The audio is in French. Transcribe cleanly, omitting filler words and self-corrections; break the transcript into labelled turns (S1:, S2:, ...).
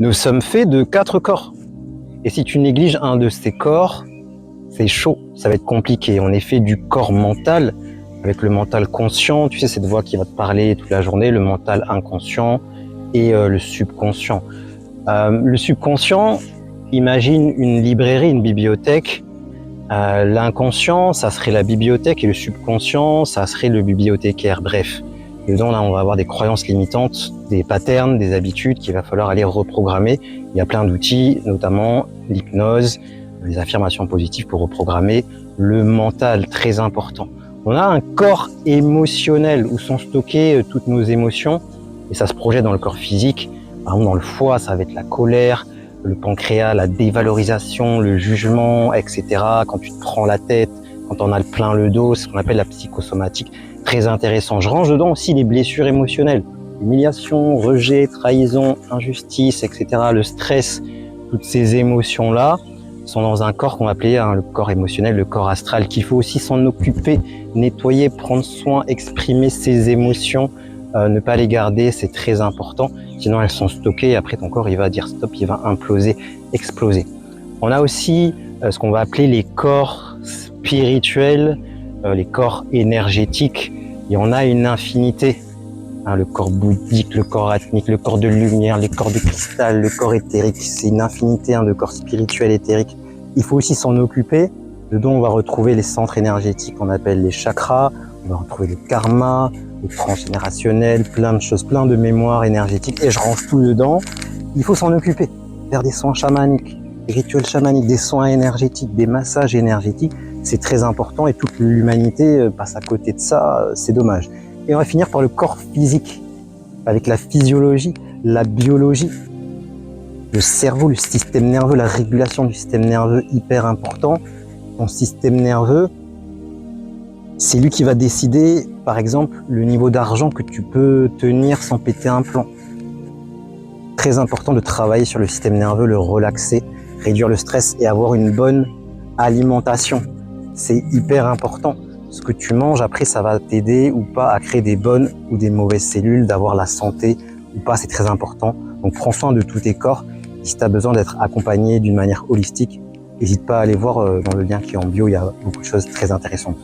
S1: Nous sommes faits de 4 corps. Et si tu négliges un de ces corps, c'est chaud, ça va être compliqué. On est fait du corps mental, avec le mental conscient, tu sais, cette voix qui va te parler toute la journée, le mental inconscient et le subconscient. Le subconscient, imagine une librairie, une bibliothèque. L'inconscient, ça serait la bibliothèque, et le subconscient, ça serait le bibliothécaire. Bref, dedans, là, on va avoir des croyances limitantes, des patterns, des habitudes qu'il va falloir aller reprogrammer. Il y a plein d'outils, notamment l'hypnose, les affirmations positives pour reprogrammer le mental, très important. On a un corps émotionnel où sont stockées toutes nos émotions et ça se projette dans le corps physique. Par exemple, dans le foie, ça va être la colère, le pancréas, la dévalorisation, le jugement, etc. Quand tu te prends la tête, quand on a plein le dos, ce qu'on appelle la psychosomatique, très intéressant. Je range dedans aussi les blessures émotionnelles, humiliation, rejet, trahison, injustice, etc. Le stress, toutes ces émotions-là sont dans un corps qu'on va appeler le corps émotionnel, le corps astral, qu'il faut aussi s'en occuper, nettoyer, prendre soin, exprimer ses émotions, ne pas les garder, c'est très important. Sinon, elles sont stockées et après ton corps, il va dire stop, il va imploser, exploser. On a aussi ce qu'on va appeler les corps spirituels, les corps énergétiques. Et on a une infinité. Le corps bouddhique, le corps atmique, le corps de lumière, les corps de cristal, le corps éthérique. C'est une infinité de corps spirituels, éthériques. Il faut aussi s'en occuper. Dedans, on va retrouver les centres énergétiques qu'on appelle les chakras. On va retrouver le karma, le transgénérationnel, plein de choses, plein de mémoires énergétiques. Et je range tout dedans. Il faut s'en occuper. Faire des soins chamaniques, des rituels chamaniques, des soins énergétiques, des massages énergétiques. C'est très important et toute l'humanité passe à côté de ça. C'est dommage. Et on va finir par le corps physique, avec la physiologie, la biologie, le cerveau, le système nerveux, la régulation du système nerveux, hyper important. Ton système nerveux, c'est lui qui va décider, par exemple, le niveau d'argent que tu peux tenir sans péter un plomb. Très important de travailler sur le système nerveux, le relaxer, réduire le stress et avoir une bonne alimentation. C'est hyper important. Ce que tu manges, après, ça va t'aider ou pas à créer des bonnes ou des mauvaises cellules, d'avoir la santé ou pas, c'est très important. Donc prends soin de tous tes corps. Si tu as besoin d'être accompagné d'une manière holistique, n'hésite pas à aller voir dans le lien qui est en bio, il y a beaucoup de choses très intéressantes.